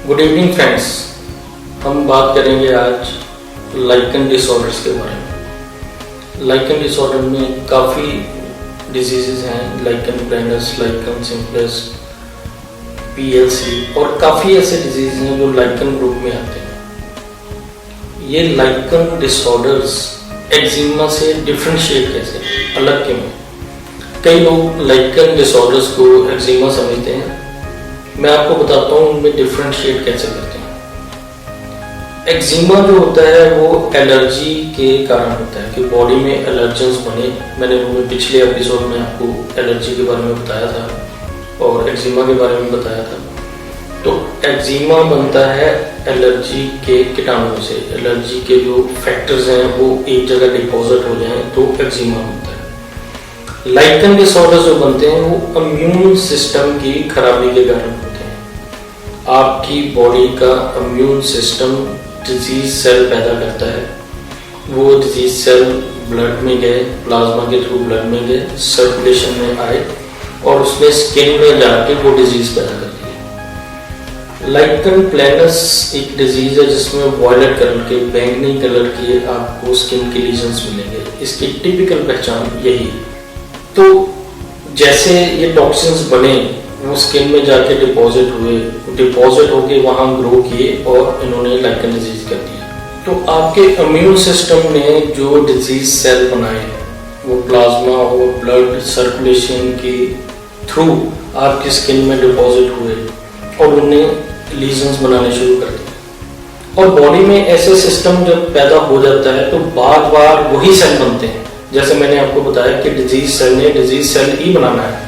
Good evening friends. हम बात करेंगे आज लाइकन डिसऑर्डर्स के बारे में। लाइकन डिसऑर्डर में काफ़ी डिजीजेज हैं, lichen planus, lichen simplex, PLC और काफ़ी ऐसे डिजीज हैं जो लाइकन ग्रुप में आते हैं। ये लाइकन डिसऑर्डर्स एक्जिमा से डिफरेंशिएट कैसे, अलग क्यों? कई लोग लाइकन डिसऑर्डर्स को एक्जिमा समझते हैं। मैं आपको बताता हूँ उनमें डिफरेंशिएट कैसे करते हैं। एक्जिमा जो होता है वो एलर्जी के कारण होता है कि बॉडी में एलर्जेंस बने। मैंने पिछले एपिसोड में आपको एलर्जी के बारे में बताया था और एक्जिमा के बारे में बताया था। तो एक्जिमा बनता है एलर्जी के कीटाणुओं से। एलर्जी के जो फैक्टर्स हैं वो एक जगह डिपॉजिट हो जाएं तो एक्जिमा बनता है। लाइकन डिसऑर्डर जो बनते हैं वो इम्यून सिस्टम की खराबी के कारण होते हैं। आपकी बॉडी का इम्यून सिस्टम डिजीज सेल पैदा करता है। वो डिजीज सेल ब्लड में गए, प्लाज्मा के थ्रू ब्लड में गए, सर्कुलेशन में आए और उसमें स्किन में जाके वो डिजीज पैदा करती है। लाइकन प्लैनस एक डिजीज है जिसमें वॉयलेट कलर के, बैंगनी कलर के आपको स्किन के लीजन्स मिलेंगे। इसकी टिपिकल पहचान यही है। तो जैसे ये टॉक्सिन्स बने वो स्किन में जाके डिपॉजिट होके वहां ग्रो किए और इन्होंने लाइकन डिजीज कर दिया। तो आपके इम्यून सिस्टम ने जो डिजीज सेल बनाए वो प्लाज्मा और ब्लड सर्कुलेशन के थ्रू आपकी स्किन में डिपॉजिट हुए और उन्हें लीजन्स बनाने शुरू कर दिए। और बॉडी में ऐसे सिस्टम जब पैदा हो जाता है तो बार बार वही सेल बनते हैं। जैसे मैंने आपको बताया कि डिजीज सेल ने डिजीज सेल ही बनाना है,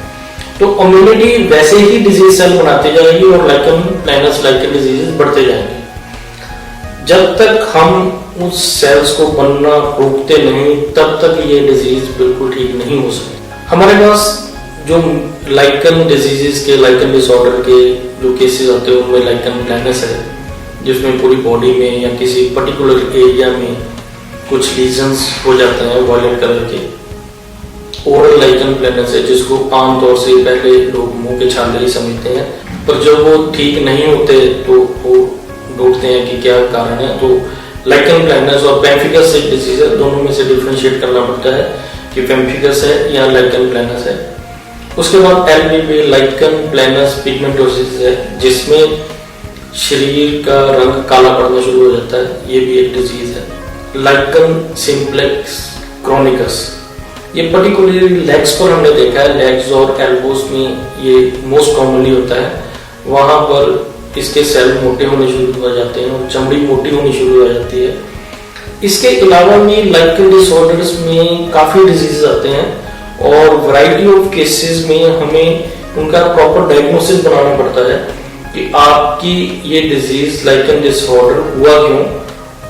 तो इम्यूनिटी वैसे ही डिजीज सेल बनाती जाएगी और लाइकन प्लैनस, लाइकन डिजीजेस बढ़ते जाएंगे। जब तक हम उस सेल्स को बनना रोकते नहीं तब तक ये डिजीज बिल्कुल ठीक नहीं हो सकती। हमारे पास जो लाइकन डिजीजेस के, लाइकन डिसऑर्डर के जो केसेस आते हैं उनमें लाइकन प्लैनस है जिसमें पूरी बॉडी में या किसी पर्टिकुलर एरिया में कुछ लीजन्स हो जाते हैं वॉयलेट कलर के। ओरल लाइकन प्लैनस है जिसको आमतौर से पहले लोग मुंह के छाले ही समझते हैं, पर जब वो ठीक नहीं होते तो वो ढूंढते हैं कि क्या कारण है। तो लाइकन प्लैनस और पेम्फिगस एक डिजीज है, दोनों में से डिफरेंशिएट करना पड़ता है कि पेम्फिगस है या लाइकन प्लैनस है। उसके बाद LPP लाइकन प्लैनस पिगमेंटोसिस है जिसमें शरीर का रंग काला पड़ना शुरू हो जाता है। ये भी एक डिजीज है। लाइकन सिम्प्लेक्स क्रॉनिकस, ये पर्टिकुलरली लेग्स पर हमने देखा है। लेग्स और एल्बोस में ये मोस्ट कॉमनली होता है। वहां पर इसके सेल मोटे होने शुरू हो जाते हैं और चमड़ी मोटी होनी शुरू हो जाती है। इसके अलावा भी लाइकन डिसऑर्डर्स में काफी डिजीज आते हैं और वैरायटी ऑफ केसेस में हमें उनका प्रॉपर डायग्नोसिस बनाना पड़ता है कि आपकी ये डिजीज लाइकन डिसऑर्डर हुआ क्यों,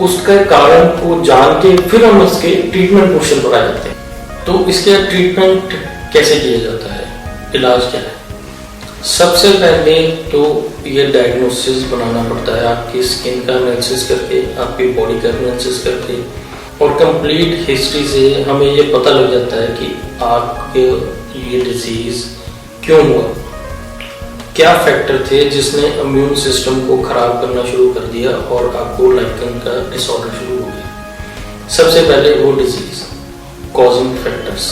उसका कारण को जान के फिर हम इसके ट्रीटमेंट पोर्शन पर आ जाते हैं। तो इसके ट्रीटमेंट कैसे किया जाता है, इलाज क्या है? सबसे पहले तो ये डायग्नोसिस बनाना पड़ता है आपकी स्किन का एनालिसिस करके, आपकी बॉडी का एनालिसिस करके, और कंप्लीट हिस्ट्री से हमें ये पता लग जाता है कि आपके ये डिजीज क्यों हुआ, क्या फैक्टर थे जिसने इम्यून सिस्टम को खराब करना शुरू कर दिया और आपको लाइकन का डिसऑर्डर शुरू हो गया। सबसे पहले वो डिजीज कॉजिंग फैक्टर्स,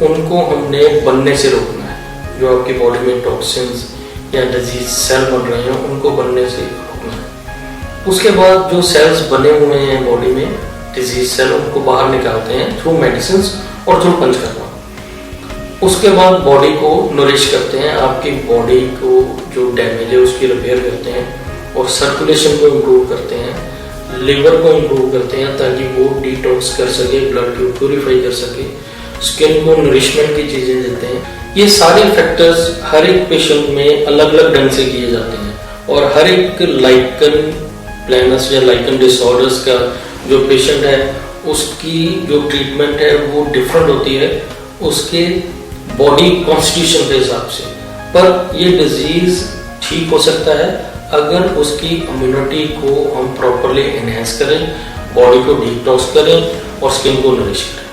उनको हमने बनने से रोकना है। जो आपकी बॉडी में टॉक्सिन्स या डिजीज सेल बन रहे हैं उनको बनने से रोकना है। उसके बाद जो सेल्स बने हुए हैं बॉडी में डिजीज सेल, उनको बाहर निकालते हैं थ्रू मेडिसिन और थ्रू पंचकर्मा। उसके बाद बॉडी को नरिश करते हैं, आपकी बॉडी को जो डैमेज है उसकी रिपेयर करते हैं और सर्कुलेशन को इम्प्रूव करते हैं, लिवर को इम्प्रूव करते हैं ताकि वो डिटॉक्स कर सके, ब्लड को प्यूरिफाई कर सके, स्किन को नरिशमेंट की चीजें देते हैं। ये सारे फैक्टर्स हर एक पेशेंट में अलग अलग ढंग से किए जाते हैं और हर एक लाइकन प्लैनस या लाइकन डिसऑर्डर्स का जो पेशेंट है उसकी जो ट्रीटमेंट है वो डिफरेंट होती है उसके बॉडी कॉन्स्टिट्यूशन के हिसाब से। पर ये डिजीज ठीक हो सकता है अगर उसकी इम्यूनिटी को हम प्रॉपरली एनहेंस करें, बॉडी को डिटॉक्स करें और स्किन को नरिश करें।